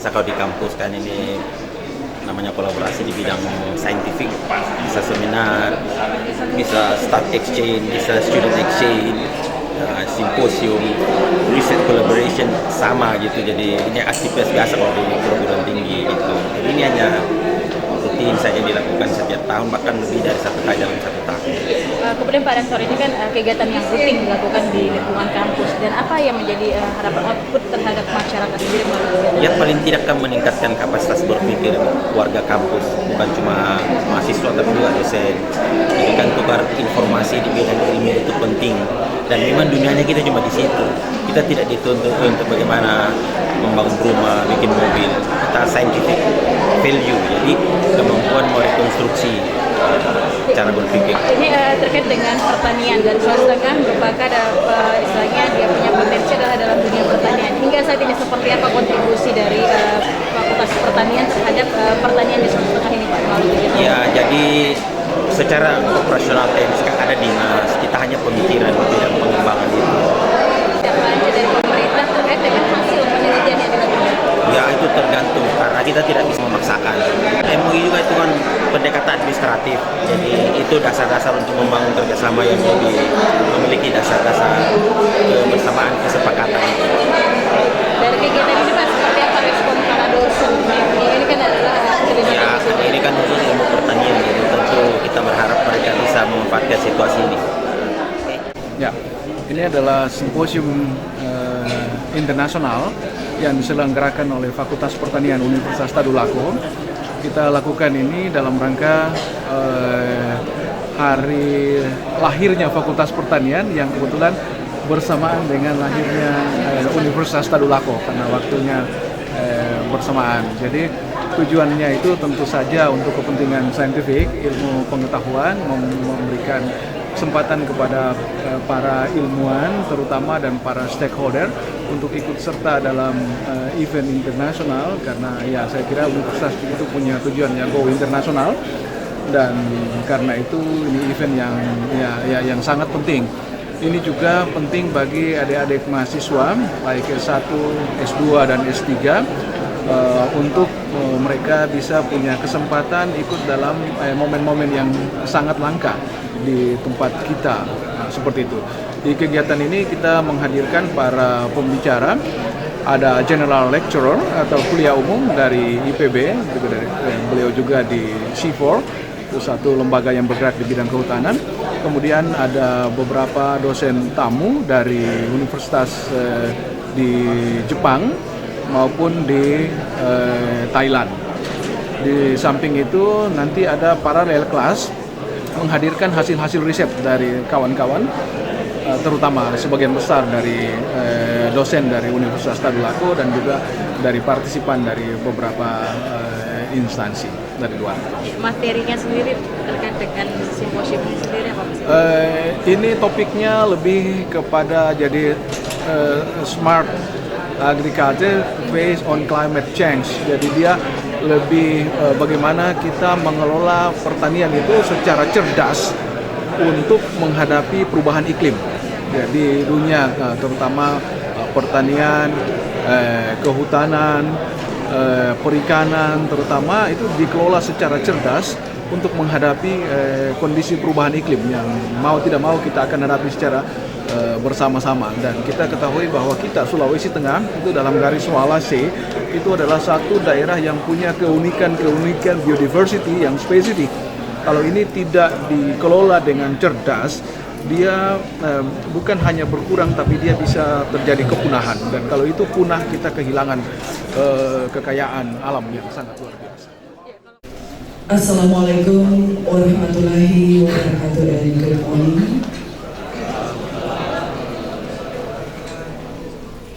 biasa kalau di kampus kan ini namanya kolaborasi di bidang saintifik, bisa seminar, bisa staff exchange, bisa student exchange, simposium, research collaboration sama gitu. Jadi ini aktivitas biasa kalau di perguruan tinggi gitu. Jadi ini hanya rutin saja dilakukan setiap tahun, bahkan lebih dari 1 kali dalam 1 tahun. Kemudian Pak Rektor, ini kan kegiatan yang rutin dilakukan di lingkungan kampus, dan apa yang menjadi harapan output terhadap masyarakat sendiri melalui kegiatan? Ya paling tidak kan meningkatkan kapasitas berpikir warga kampus, bukan cuma mahasiswa tapi juga dosen. Jadi kan tukar informasi di bidang ilmu itu penting, dan memang dunianya kita cuma di situ. Kita tidak dituntut untuk bagaimana membangun rumah, bikin mobil. Kita scientific value, jadi kemampuan merekonstruksi cara berpikir. Ini terkait dengan pertanian, dan Sulawesi Tengah merupakan istilahnya dia punya potensi adalah dalam dunia pertanian. Hingga saat ini seperti apa kontribusi dari Fakultas Pertanian terhadap pertanian di Sulawesi Tengah ini, Pak? Ya, jadi secara operasional teknis kan ada dinas, kita hanya pemikiran di bidang pengembangan itu. Belanja dari pemerintah terkait dengan hasil penelitian yang dilakukan? Ya itu tergantung, karena kita tidak bisa memaksakan. MUI juga itu kan pendekatan administratif, jadi itu dasar-dasar untuk membangun kerjasama yang lebih memiliki dasar-dasar kebersamaan, kesepakatan. Dari kegiatan ini Pak, seperti apa respon para dosen? Ini kan adalah Ya, ini kan khusus ilmu pertanian, jadi tentu kita berharap mereka bisa memanfaatkan situasi ini. Ya, ini adalah simposium internasional yang diselenggarakan oleh Fakultas Pertanian Universitas Tadulako. Kita lakukan ini dalam rangka hari lahirnya Fakultas Pertanian yang kebetulan bersamaan dengan lahirnya Universitas Tadulako karena waktunya bersamaan. Jadi tujuannya itu tentu saja untuk kepentingan saintifik, ilmu pengetahuan, memberikan kesempatan kepada para ilmuwan terutama dan para stakeholder untuk ikut serta dalam event internasional, karena ya saya kira universitas itu punya tujuan yang go internasional, dan karena itu ini event yang sangat penting. Ini juga penting bagi adik-adik mahasiswa baik S1, S2 dan S3 untuk mereka bisa punya kesempatan ikut dalam momen-momen yang sangat langka di tempat kita, seperti itu. Di kegiatan ini kita menghadirkan para pembicara, ada general lecturer atau kuliah umum dari IPB, beliau juga di C4, itu satu lembaga yang bergerak di bidang kehutanan. Kemudian ada beberapa dosen tamu dari universitas di Jepang maupun di Thailand. Di samping itu nanti ada paralel kelas menghadirkan hasil-hasil riset dari kawan-kawan, terutama sebagian besar dari dosen dari Universitas Tadulako dan juga dari partisipan dari beberapa instansi dari luar. Materinya sendiri terkait dengan simposium ini sendiri apa Mas? Ini topiknya lebih kepada jadi smart agriculture based on climate change. Jadi dia lebih bagaimana kita mengelola pertanian itu secara cerdas untuk menghadapi perubahan iklim. Jadi dunia terutama pertanian, kehutanan, perikanan terutama itu dikelola secara cerdas untuk menghadapi kondisi perubahan iklim yang mau tidak mau kita akan hadapi secara bersama-sama. Dan kita ketahui bahwa kita Sulawesi Tengah itu dalam garis walase itu adalah satu daerah yang punya keunikan biodiversity yang spesifik. Kalau ini tidak dikelola dengan cerdas, dia bukan hanya berkurang tapi dia bisa terjadi kepunahan, dan kalau itu punah kita kehilangan kekayaan alam yang sangat luar biasa. Assalamualaikum warahmatullahi wabarakatuh, and good morning.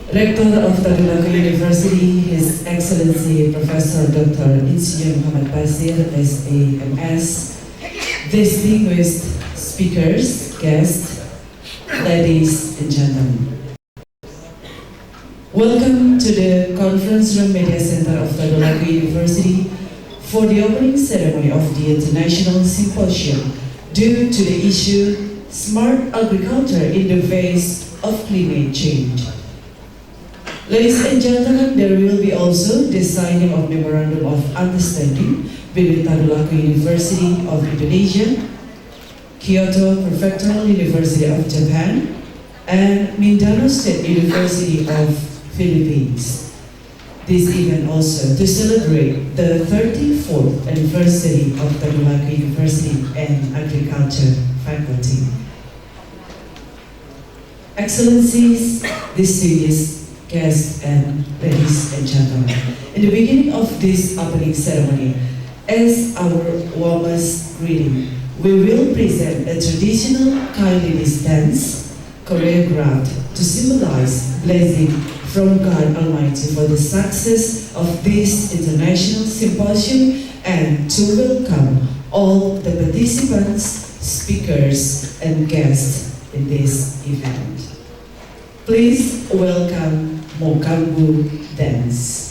Rector of Tadulako University, His Excellency Professor Dr. Insinyur Muhammad Basir, SAMS, distinguished speakers, guests, ladies and gentlemen. Welcome to the Conference Room Media Center of Tadulako University for the opening ceremony of the International Symposium due to the issue Smart Agriculture in the Face of Climate Change. Ladies and gentlemen, there will be also the signing of Memorandum of Understanding between Tadulako University of Indonesia, Kyoto Prefectural University of Japan, and Mindanao State University of Philippines. This event also to celebrate the 34th anniversary of Tadulako University and Agriculture Faculty. Excellencies, distinguished guests, and ladies and gentlemen, in the beginning of this opening ceremony, as our warmest greeting, we will present a traditional kindliness dance choreographed to symbolize blessing from God Almighty for the success of this international symposium and to welcome all the participants, speakers, and guests in this event. Please welcome Mokambu Dance.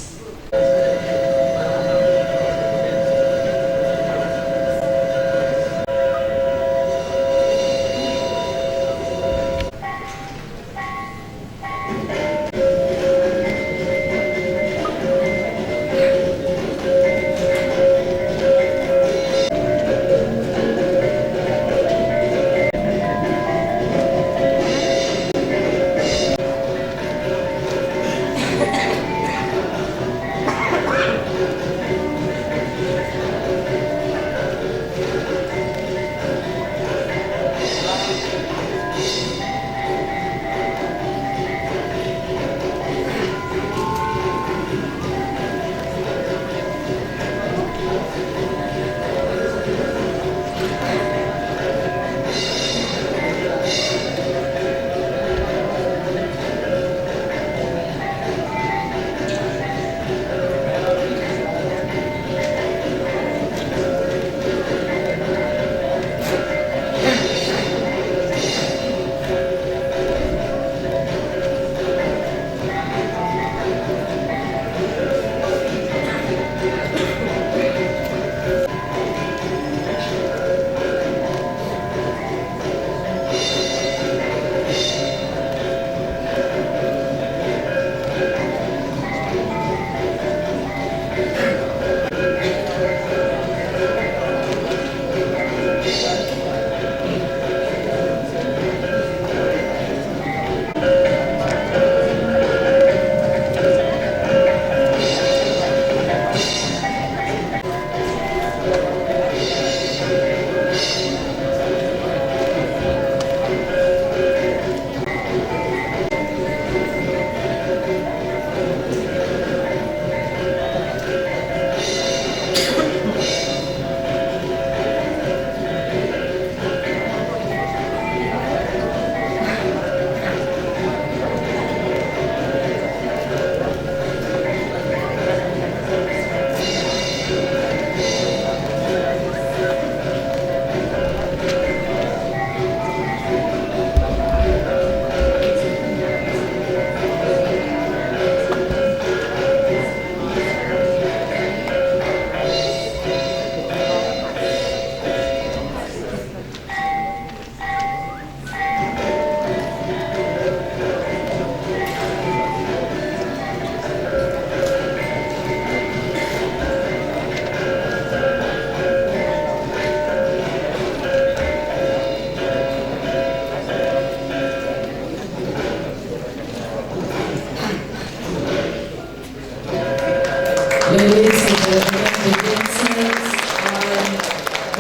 Ladies and gentlemen, the dancers are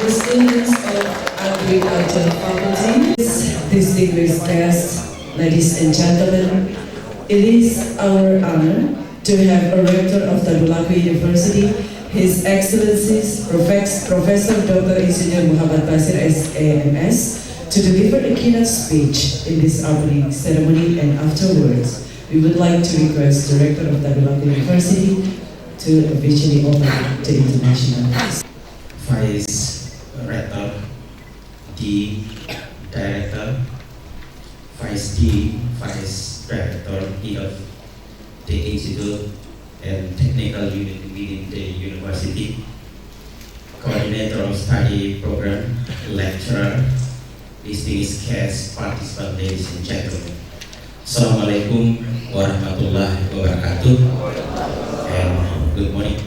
the students of Agriculture Faculty. Distinguished guests, ladies and gentlemen, it is our honor to have a rector of Tadulako University, His Excellencies Professor Dr. Engineer Muhammad Basir SAMS, to deliver a keynote speech in this opening ceremony, and afterwards we would like to request the rector of Tadulako University to officially open the international. Vice Rector, D Director, Vice D, Vice Director, Head of the Institute and Technical Unit within the University, Coordinator of Study Program, Lecturer, distinguished guests, participants, ladies and gentlemen. Assalamualaikum warahmatullahi wabarakatuh, and good morning.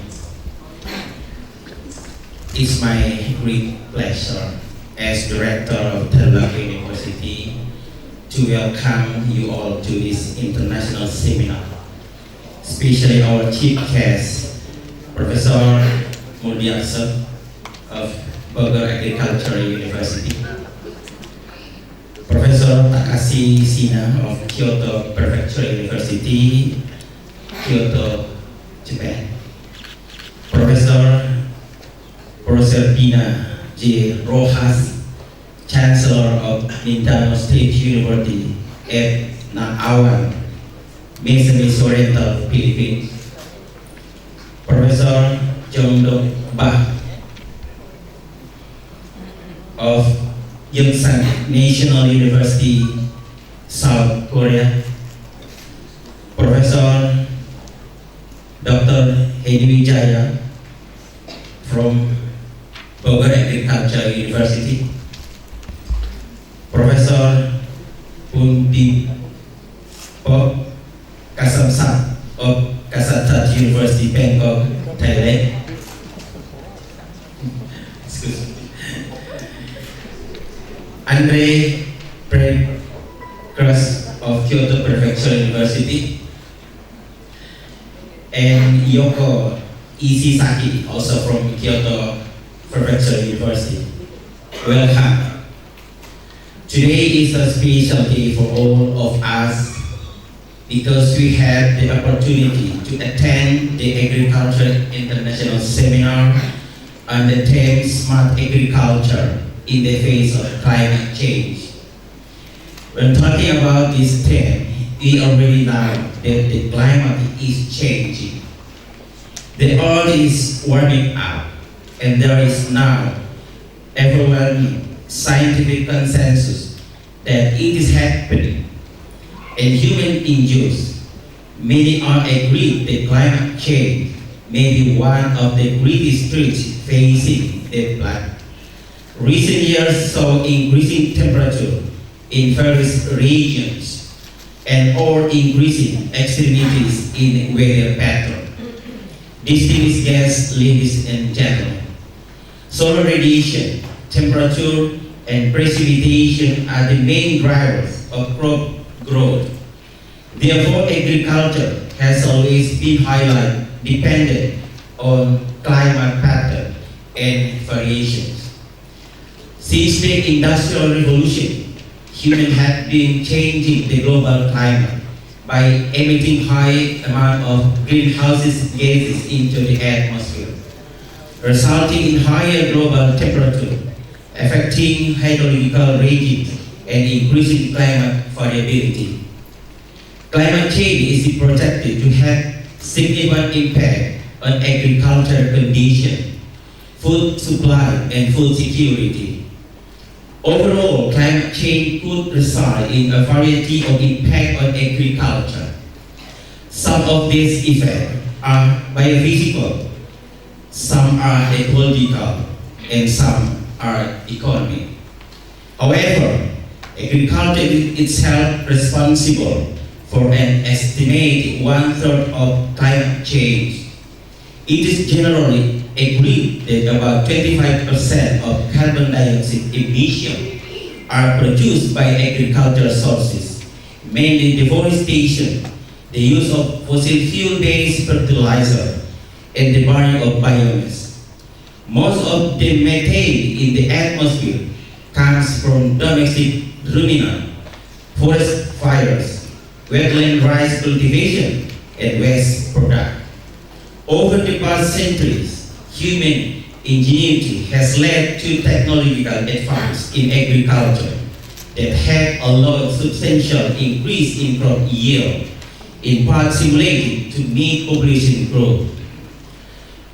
It's my great pleasure as Director of Tadulako University to welcome you all to this international seminar, especially our chief guest, Professor Muldiaksa of Bogor Agricultural University, Professor Takashi Shina of Kyoto Prefectural University, Kyoto, Japan, Professor Proserpina J. Rojas, Chancellor of Mindanao State University at Naawan, Misamis Oriental, Philippines, Professor Jongdok Bah of Yongsan National University, South Korea, Professor Dr. Hedi Wijaya from Bogor Agricultural University, Professor Punti Pop Kasamsat of Kasathat University, Bangkok, Thailand. Excuse me. Andre Prekras of Kyoto Prefectural University, and Yoko Ishisaki, also from Kyoto Prefectural University. Welcome. Today is a special day for all of us because we had the opportunity to attend the Agriculture International Seminar on the theme Smart Agriculture in the face of climate change. When talking about this theme, we already know that the climate is changing. The earth is warming up, and there is now overwhelming scientific consensus that it is happening, and human-induced. Many are agreed that climate change may be one of the greatest threats facing the planet. Recent years saw increasing temperature in various regions and or increasing extremities in weather pattern. Distinguished guests, ladies and gentlemen, solar radiation, temperature, and precipitation are the main drivers of crop growth. Therefore, agriculture has always been highly dependent on climate pattern and variations. Since the Industrial Revolution, humans have been changing the global climate by emitting high amount of greenhouse gases into the atmosphere, resulting in higher global temperature, affecting hydrological regimes, and increasing climate variability. Climate change is projected to have significant impact on agricultural conditions, food supply, and food security. Overall, climate change could result in a variety of impact on agriculture. Some of these effects are biophysical, some are ecological, and some are economic. However, agriculture is itself responsible for an estimated 1/3 of climate change. It is generally agreed that about 25% of carbon dioxide emissions are produced by agricultural sources, mainly deforestation, the use of fossil fuel-based fertilizer, and the burning of biomass. Most of the methane in the atmosphere comes from domestic ruminant, forest fires, wetland rice cultivation, and waste product. Over the past centuries, human ingenuity has led to technological advances in agriculture that have allowed substantial increase in crop yield, in part simulated to meet population growth.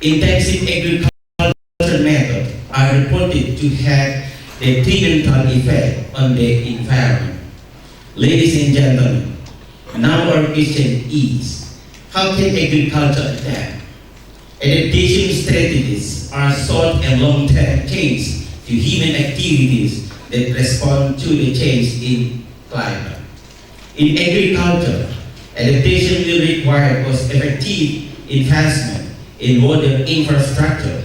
Intensive agriculture methods are reported to have a detrimental effect on the environment. Ladies and gentlemen, now our question is, how can agriculture adapt? Adaptation strategies are short and long-term changes to human activities that respond to the change in climate. In agriculture, adaptation will require cost-effective investment in water infrastructure,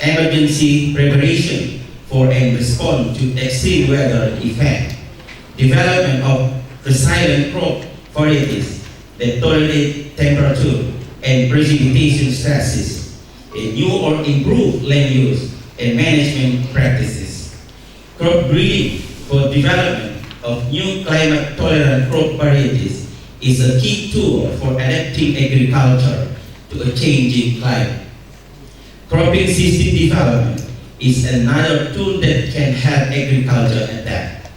emergency preparation for and response to extreme weather events, development of resilient crop varieties that tolerate temperature and precipitation stresses, a new or improved land use and management practices, crop breeding for development of new climate-tolerant crop varieties is a key tool for adapting agriculture to a changing climate. Cropping system development is another tool that can help agriculture adapt.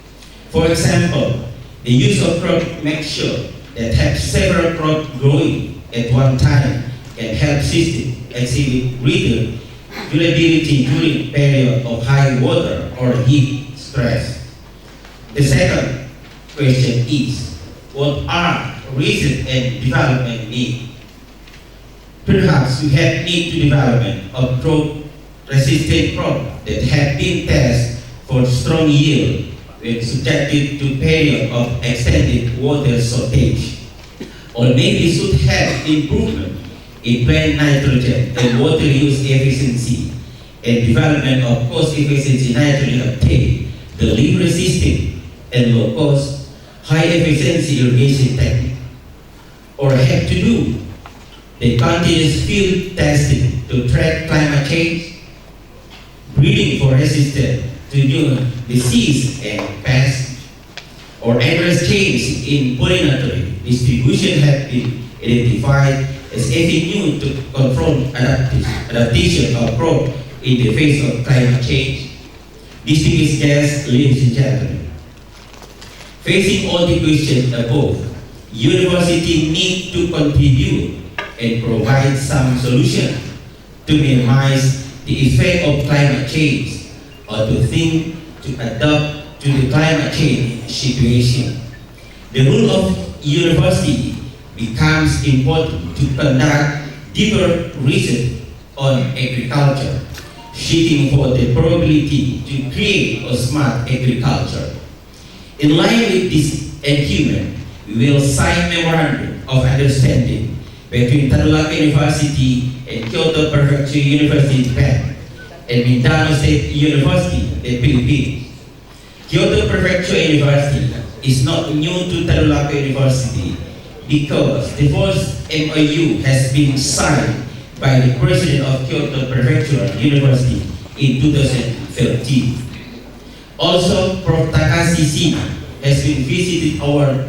For example, the use of crop mixture that have several crops growing at one time can help system exhibit greater durability during period of high water or heat stress. The second question is, what are research and development needs? Perhaps we have need to development of drought-resistant crop that have been tested for strong yield when subjected to period of extended water shortage. Or maybe should have improvement in plant nitrogen and water use efficiency and development of cost-efficiency nitrogen uptake, the delivery system, and low-cost, high-efficiency irrigation technique. Or have to do the continuous field testing to track climate change, breeding for resistance to new disease and pests, or address change in pollinatory distribution have been identified as avenue to confront adaptation of crop in the face of climate change. Distinguished guests, ladies and gentlemen, facing all the questions above, university need to contribute and provide some solution to minimize the effect of climate change or to think to adapt to the climate change situation. The role of university becomes important to conduct deeper research on agriculture, seeking for the probability to create a smart agriculture. In line with this achievement, we will sign memorandum of understanding between Tadulako University and Kyoto Prefecture University, Japan, and Mindanao State University, the Philippines. Kyoto Prefecture University is not new to Tadulako University because the first MOU has been signed by the President of Kyoto Prefecture University in 2013. Also, Prof. Takashi Shina has been visited our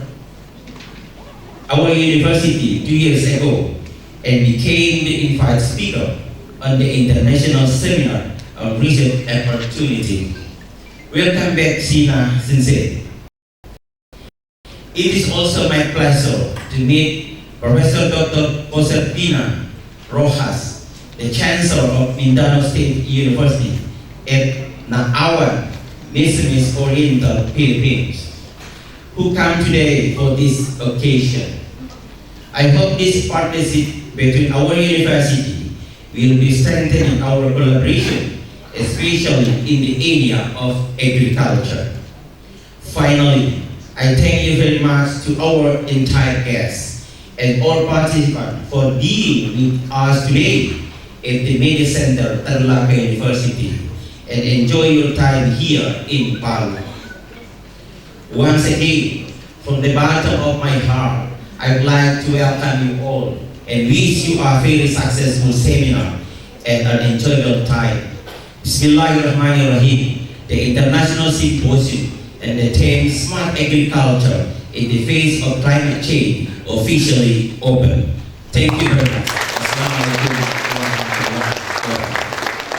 university 2 years ago and became the invited speaker on the international seminar on research opportunity. Welcome back, Shina Sensei. It is also my pleasure to meet Professor Dr. Josephina Rojas, the Chancellor of Mindanao State University at Naawan, Misamis Oriental, Philippines, who come today for this occasion. I hope this partnership between our university will be strengthening our collaboration, especially in the area of agriculture. Finally, I thank you very much to our entire guests and all participants for being with us today at the Media Center, Tadulako University, and enjoy your time here in Palu. Once again, from the bottom of my heart, I would like to welcome you all and wish you a very successful seminar and an enjoyable time. Bismillahirrahmanirrahim, the International Symposium and the theme Smart Agriculture in the Face of Climate Change officially open. Thank you very much.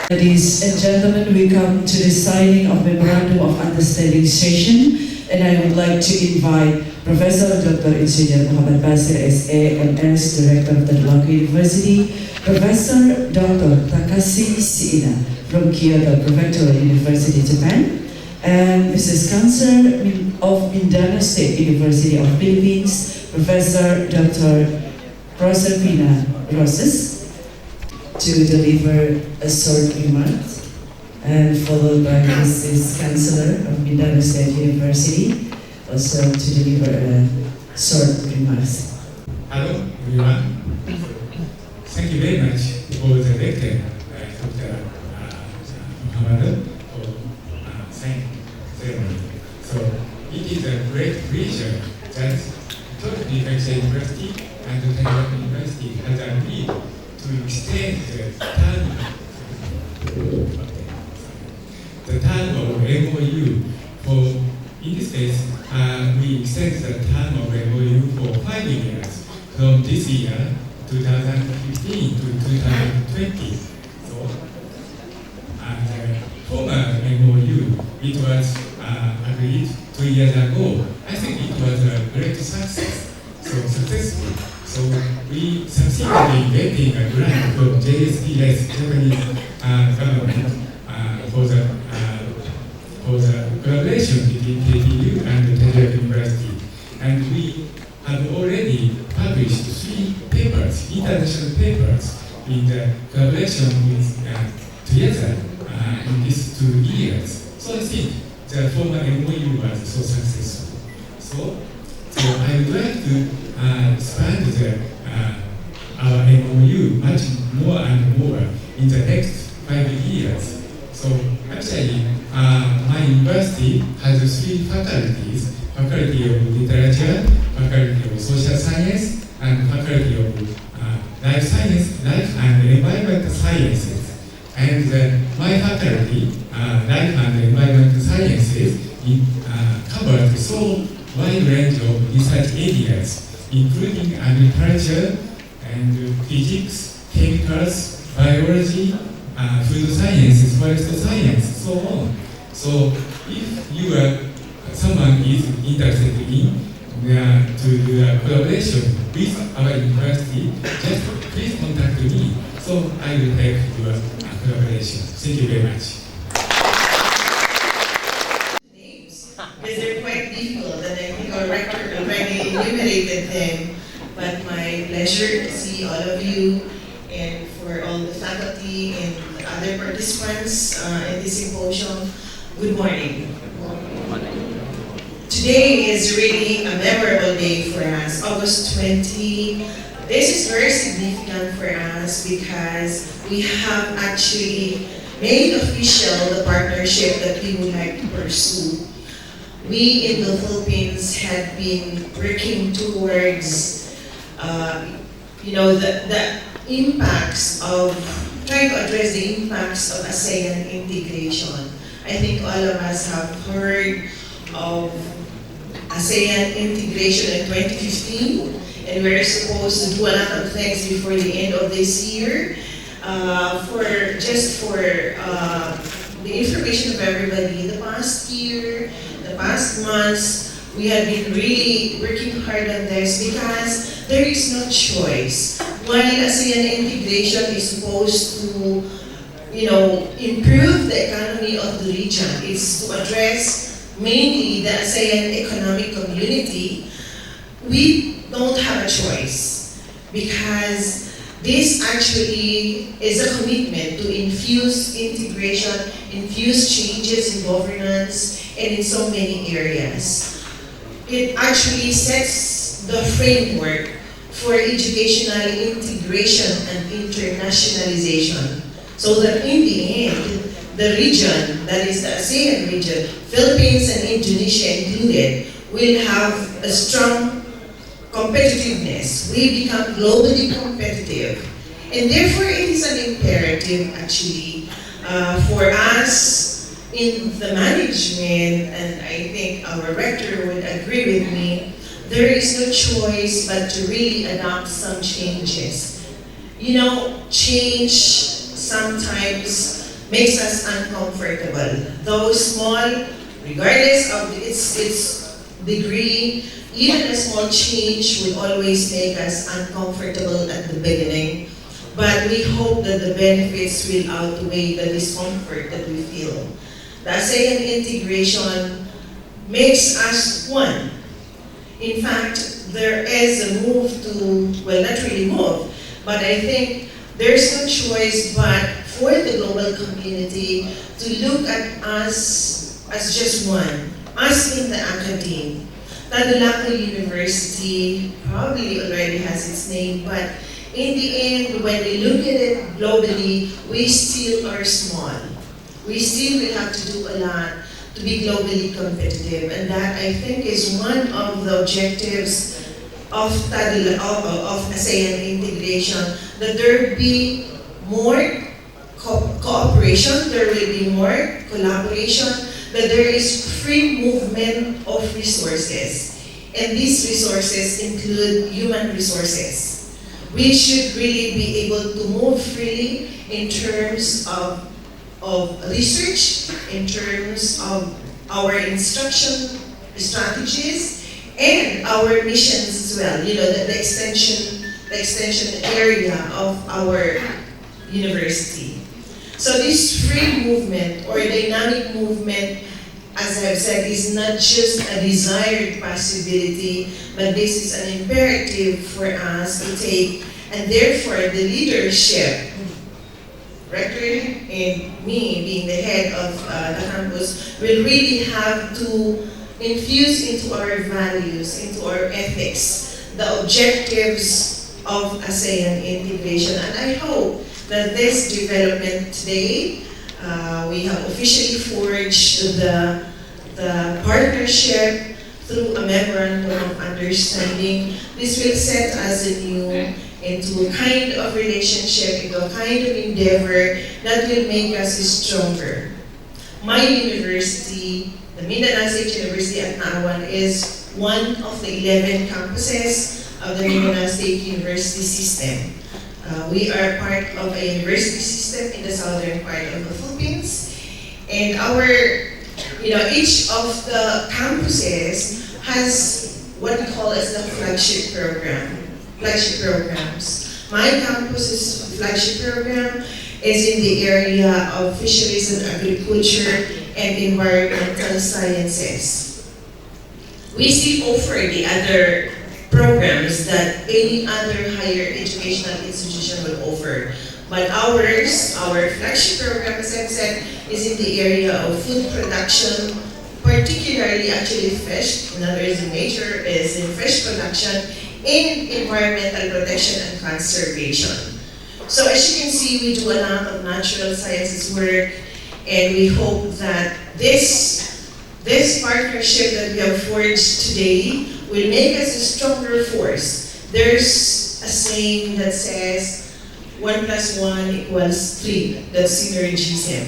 Ladies and gentlemen, we come to the signing of Memorandum of Understanding session, and I would like to invite Professor Dr. Engineer Muhammad Basir S.A. MS, Director of Tadulako University, Professor Dr. Takashi Shina from Kyoto Prefectural University, Japan, and Mrs. Chancellor of Mindanao State University of Philippines, Professor Dr. Josephina Rojas, to deliver a short remark, and followed by Mrs. Chancellor of Mindanao State University, also to deliver a short remarks. Hello, everyone. Thank you very much for the lecture, Dr. Muhammad, for saying ceremony. So it is a great pleasure that Tokyo Prefecture University and Taiwan University has agreed to extend the term of MOU for, in this case, we extend the term of MOU for 5 years from this year, 2015 to 2020. So, the former MOU, it was agreed 2 years ago. I think it was a great success, so successful. So we succeeded in getting a grant from JSPS, Japanese government, for the collaboration between KTU and Tokyo University. And we have already published 3 papers, international papers, in the collaboration with together in these 2 years. So I think the former MOU was so successful. So I would like to expand our MOU much more and more in the next 5 years. So actually, my university has 3 faculties: Faculty of Literature, Faculty of Social Science, and Faculty of Life Science, Life and Environmental Sciences. And my faculty, Life and Environmental Sciences, covers so wide range of research areas, including agriculture and physics, chemicals, biology, food sciences, forest science, so on. So if you are someone is interested in to do a collaboration with our university, just please contact me. So I will help your collaboration. Thank you very much. Names, because they're quite difficult, and I think our rector already enumerated them. But my pleasure to see all of you, and for all the faculty and the other participants in this symposium. Good morning. Today is really a memorable day for us, August 20. This is very significant for us because we have actually made official the partnership that we would like to pursue. We in the Philippines had been working towards the impacts of, trying to address the impacts of ASEAN integration. I think all of us have heard of ASEAN integration in 2015, and we're supposed to do a lot of things before the end of this year. For the information of everybody, the past year, the past months, we have been really working hard on this because there is no choice. While ASEAN integration is supposed to, improve the economy of the region, it's to address mainly the ASEAN economic community, we don't have a choice because this actually is a commitment to infuse integration, infuse changes in governance, and in so many areas. It actually sets the framework for educational integration and internationalization, so that in the end, the region, that is the ASEAN region, Philippines and Indonesia included, will have a strong competitiveness. We become globally competitive. And therefore, it is an imperative, actually, for us in the management, and I think our rector would agree with me, there is no choice but to really adopt some changes. Change sometimes makes us uncomfortable. Though small, regardless of its degree, even a small change will always make us uncomfortable at the beginning. But we hope that the benefits will outweigh the discomfort that we feel. The ASEAN integration makes us one. In fact, there is a move to, well, not really move, but I think there's no choice but for the global community to look at us as just one, us in the academe. Tadulako University probably already has its name, but in the end, when we look at it globally, we still are small. We still will have to do a lot to be globally competitive, and that I think is one of the objectives of ASEAN integration, that there be more cooperation, there will be more collaboration, that there is free movement of resources. And these resources include human resources. We should really be able to move freely in terms of research, in terms of our instruction strategies, and our missions as well. You know, the extension area of our university. So this free movement or dynamic movement, as I've said, is not just a desired possibility, but this is an imperative for us to take, and therefore the leadership, Rector and me being the head of the campus, will really have to infuse into our values, into our ethics, the objectives of ASEAN integration. And I hope that this development today, we have officially forged the partnership through a memorandum of understanding. This will set us anew into a kind of relationship, into a kind of endeavor that will make us stronger. My university, the Mindanao State University at Naawan, is one of the 11 campuses of the Mindanao State University system. We are part of a university system in the southern part of the Philippines, and each of the campuses has what we call as the flagship programs. My campus's flagship program is in the area of fisheries and agriculture and environmental sciences. We still offer the other programs that any other higher educational institution will offer. But our flagship program, as I've said, is in the area of food production, particularly actually fish. In other words, the major is in fish production and environmental protection and conservation. So as you can see, we do a lot of natural sciences work, and we hope that this partnership that we have forged today will make us a stronger force. There's a saying that says 1 + 1 = 3. That's synergism.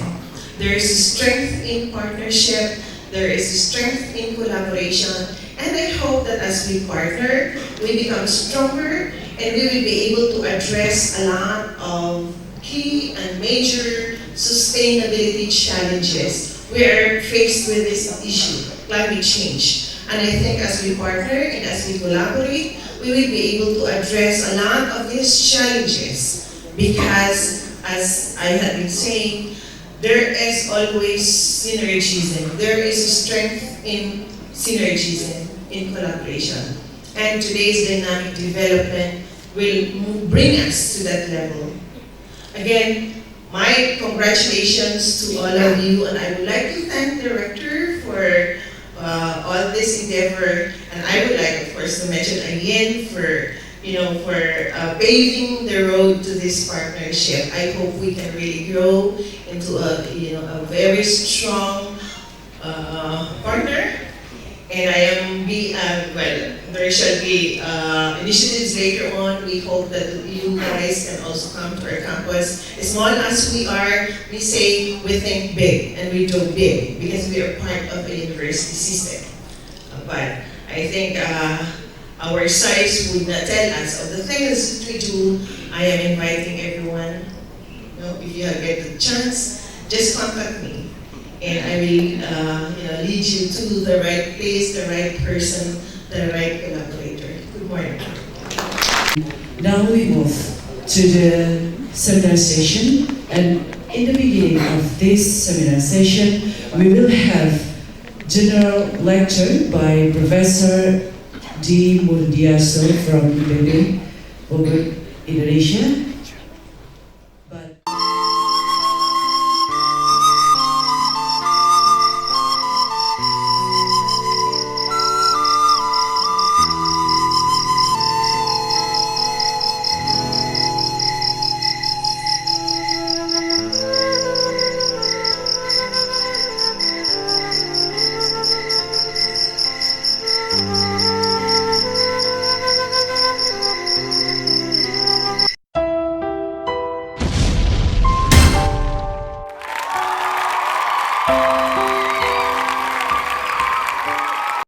There is strength in partnership, there is strength in collaboration, and I hope that as we partner, we become stronger and we will be able to address a lot of key and major sustainability challenges. We are faced with this issue, climate change. And I think as we partner and as we collaborate, we will be able to address a lot of these challenges, because as I have been saying, there is always synergism. There is strength in synergism, in collaboration. And today's dynamic development will bring us to that level. Again, my congratulations to all of you, and I would like to thank the Rector for all this endeavor, and I would like, of course, to mention again for paving the road to this partnership. I hope we can really grow into a very strong partner. And there shall be initiatives later on. We hope that you guys can also come to our campus. As small as we are, we say we think big and we do big because we are part of a university system. But I think our size would not tell us of the things that we do. I am inviting everyone, if you get the chance, just contact me. And I will lead you to the right place, the right person, the right collaborator. Good morning. Now we move to the seminar session, and in the beginning of this seminar session, we will have general lecture by Professor D. Murdiaso from IPB, Bogor, Indonesia.